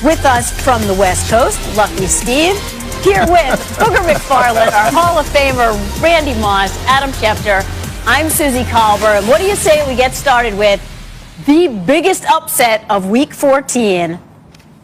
With us from the West Coast, Lucky Steve. Here with Booger McFarland, our Hall of Famer Randy Moss, Adam Schefter. I'm Susie Colbert. And what do you say we get started with the biggest upset of Week 14?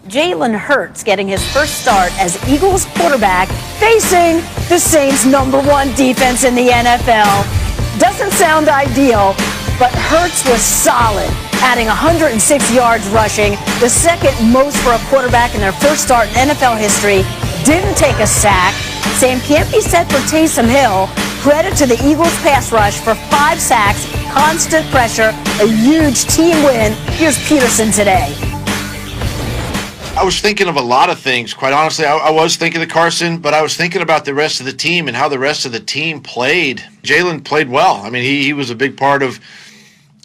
Jalen Hurts getting his first start as Eagles quarterback facing the Saints' #1 defense in the NFL. Doesn't sound ideal, but Hurts was solid, adding 106 yards rushing, the second most for a quarterback in their first start in NFL history. Didn't take a sack. Same can't be said for Taysom Hill. Credit to the Eagles pass rush for 5 sacks, constant pressure, a huge team win. Here's Peterson today. I was thinking of a lot of things, quite honestly. I was thinking of Carson, but I was thinking about the rest of the team and how the rest of the team played. Jalen played well. I mean, he was a big part of,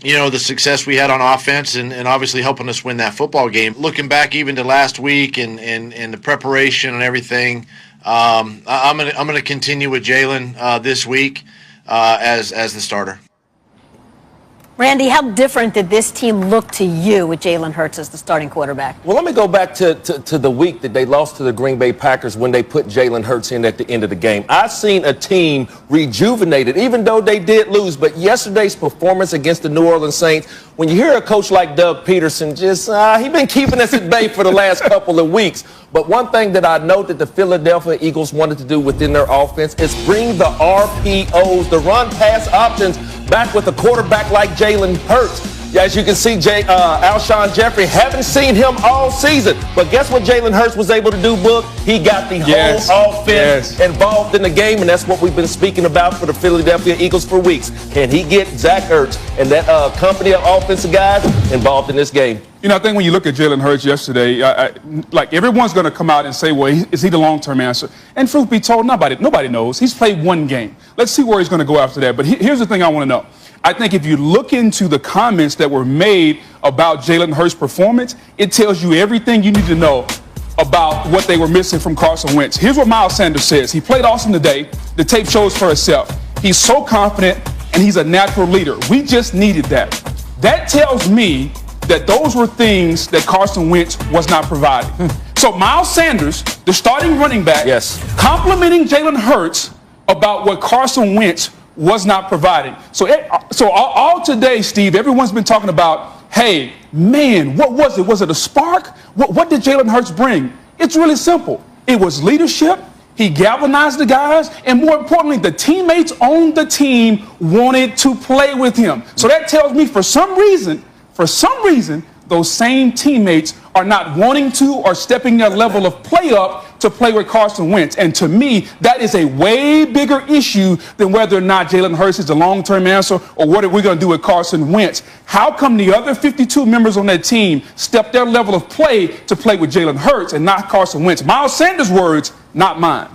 the success we had on offense and obviously helping us win that football game. Looking back even to last week and the preparation and everything, I'm gonna continue with Jalen this week as the starter. Randy, how different did this team look to you with Jalen Hurts as the starting quarterback? Well, let me go back to the week that they lost to the Green Bay Packers when they put Jalen Hurts in at the end of the game. I've seen a team rejuvenated, even though they did lose. But yesterday's performance against the New Orleans Saints, when you hear a coach like Doug Peterson, he's been keeping us at bay for the last couple of weeks. But one thing that I know that the Philadelphia Eagles wanted to do within their offense is bring the RPOs, the run-pass options, back with a quarterback like Jalen Hurts. As you can see, Alshon Jeffrey, haven't seen him all season. But guess what Jalen Hurts was able to do, Book? He got the whole offense involved in the game, and that's what we've been speaking about for the Philadelphia Eagles for weeks. Can he get Zach Ertz and that company of offensive guys involved in this game? I think when you look at Jalen Hurts yesterday, like everyone's going to come out and say, well, is he the long-term answer? And truth be told, nobody knows. He's played one game. Let's see where he's going to go after that. But here's the thing I want to know. I think if you look into the comments that were made about Jalen Hurts' performance, it tells you everything you need to know about what they were missing from Carson Wentz. Here's what Miles Sanders says. He played awesome today. The tape shows for itself. He's so confident, and he's a natural leader. We just needed that. That tells me that those were things that Carson Wentz was not providing. So Miles Sanders, the starting running back, complimenting Jalen Hurts about what Carson Wentz was not providing. So all today, Steve, everyone's been talking about, hey, man, what was it? Was it a spark? What did Jalen Hurts bring? It's really simple. It was leadership. He galvanized the guys. And more importantly, the teammates on the team wanted to play with him. So that tells me for some reason, those same teammates are not wanting to or stepping their level of play up to play with Carson Wentz. And to me, that is a way bigger issue than whether or not Jalen Hurts is the long-term answer or what are we going to do with Carson Wentz. How come the other 52 members on that team step their level of play to play with Jalen Hurts and not Carson Wentz? Miles Sanders' words, not mine.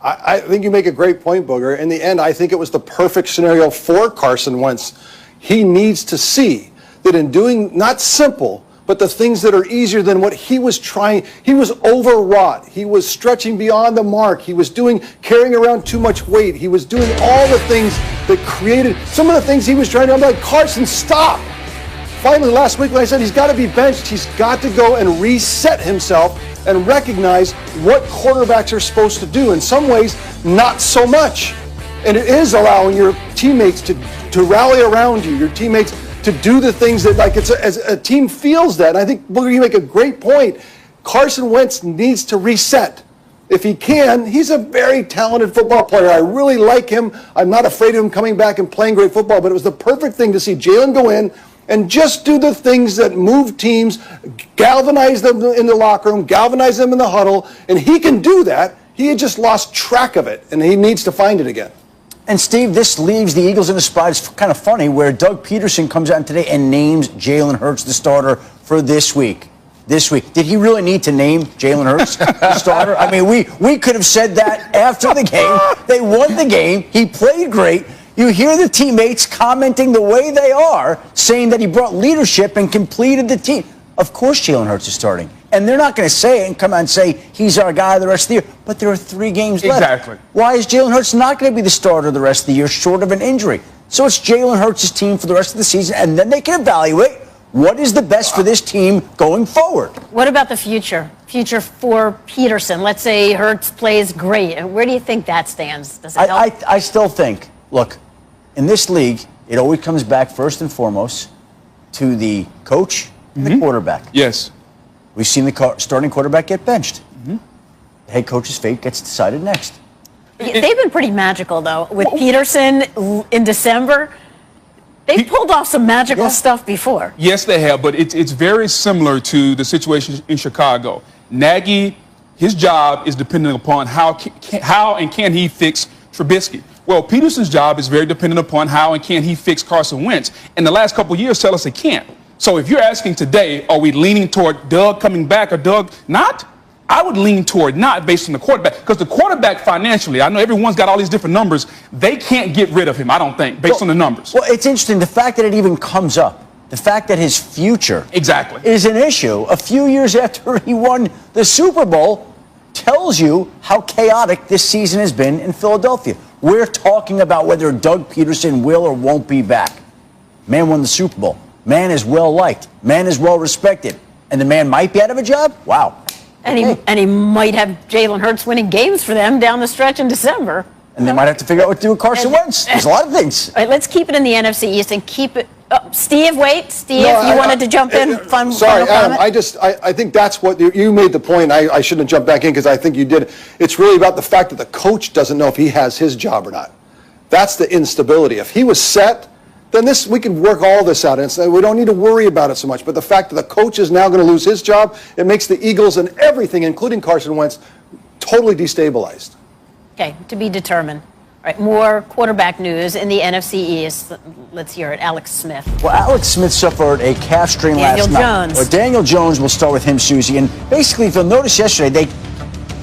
I think you make a great point, Booger. In the end, I think it was the perfect scenario for Carson Wentz. He needs to see that in doing not simple, but the things that are easier than what he was trying. He was overwrought. He was stretching beyond the mark. He was carrying around too much weight. He was doing all the things that created some of the things he was trying to. I'm like, Carson, stop. Finally, last week when I said he's got to be benched, he's got to go and reset himself and recognize what quarterbacks are supposed to do. In some ways, not so much. And it is allowing your teammates to rally around you, your teammates to do the things that, like, as a team feels that. And I think, Booger, you make a great point. Carson Wentz needs to reset. If he can, he's a very talented football player. I really like him. I'm not afraid of him coming back and playing great football, but it was the perfect thing to see Jalen go in and just do the things that move teams, galvanize them in the locker room, galvanize them in the huddle, and he can do that. He had just lost track of it, and he needs to find it again. And, Steve, this leaves the Eagles in a spot. It's kind of funny where Doug Peterson comes out today and names Jalen Hurts the starter for this week. Did he really need to name Jalen Hurts the starter? I mean, we could have said that after the game. They won the game. He played great. You hear the teammates commenting the way they are, saying that he brought leadership and completed the team. Of course Jalen Hurts is starting. And they're not going to say it and come out and say he's our guy the rest of the year. But there are 3 games left. Exactly. Why is Jalen Hurts not going to be the starter the rest of the year short of an injury? So it's Jalen Hurts' team for the rest of the season, and then they can evaluate What is the best for this team going forward? What about the future? Future for Peterson. Let's say Hurts plays great. Where do you think that stands? Does it help? I still think, look, in this league, it always comes back first and foremost to the coach and the quarterback. Yes. We've seen the starting quarterback get benched. The head coach's fate gets decided next. They've been pretty magical, though. With Peterson in December, they've pulled off some magical stuff before. Yes, they have, but it's very similar to the situation in Chicago. Nagy, his job is dependent upon how and can he fix Trubisky. Well, Peterson's job is very dependent upon how and can he fix Carson Wentz. And the last couple of years tell us he can't. So if you're asking today, are we leaning toward Doug coming back or Doug not? I would lean toward not based on the quarterback, because the quarterback financially, I know everyone's got all these different numbers. They can't get rid of him, I don't think, based on the numbers. Well, it's interesting, the fact that it even comes up, the fact that his future is an issue a few years after he won the Super Bowl tells you how chaotic this season has been in Philadelphia. We're talking about whether Doug Peterson will or won't be back. Man won the Super Bowl. Man is well liked. Man is well respected. And the man might be out of a job? Wow. And he might have Jalen Hurts winning games for them down the stretch in December. And they might have to figure out what to do with Carson Wentz. There's a lot of things. All right, let's keep it in the NFC East and keep it. Steve, wait. Steve, you wanted to jump in? Sorry, Adam. I think that's what you made the point. I shouldn't jump back in because I think you did. It's really about the fact that the coach doesn't know if he has his job or not. That's the instability. If he was set, then we can work all this out, and we don't need to worry about it so much. But the fact that the coach is now going to lose his job, it makes the Eagles and everything, including Carson Wentz, totally destabilized. Okay, to be determined. All right, more quarterback news in the NFC East. Let's hear it. Alex Smith. Well, Alex Smith suffered a calf strain last night. Daniel Jones. Well, Daniel Jones, we'll start with him, Susie. And basically, if you'll notice yesterday,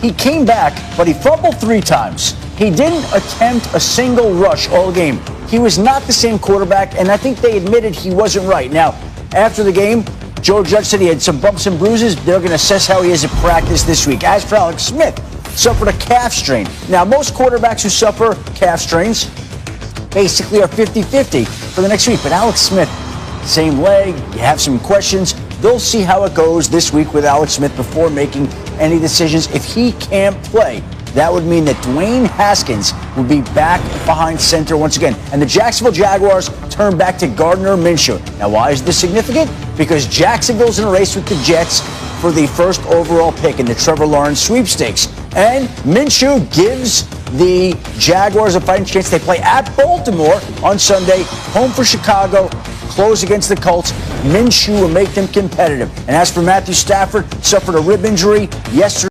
he came back, but he fumbled 3 times. He didn't attempt a single rush all game. He was not the same quarterback, and I think they admitted he wasn't right. Now, after the game, Joe Judge said he had some bumps and bruises. They're going to assess how he is at practice this week. As for Alex Smith, suffered a calf strain. Now, most quarterbacks who suffer calf strains basically are 50-50 for the next week. But Alex Smith, same leg, you have some questions. They'll see how it goes this week with Alex Smith before making any decisions. If he can't play, that would mean that Dwayne Haskins will be back behind center once again. And the Jacksonville Jaguars turn back to Gardner Minshew. Now, why is this significant? Because Jacksonville's in a race with the Jets for the first overall pick in the Trevor Lawrence sweepstakes. And Minshew gives the Jaguars a fighting chance. They play at Baltimore on Sunday, home for Chicago, close against the Colts. Minshew will make them competitive. And as for Matthew Stafford, suffered a rib injury yesterday.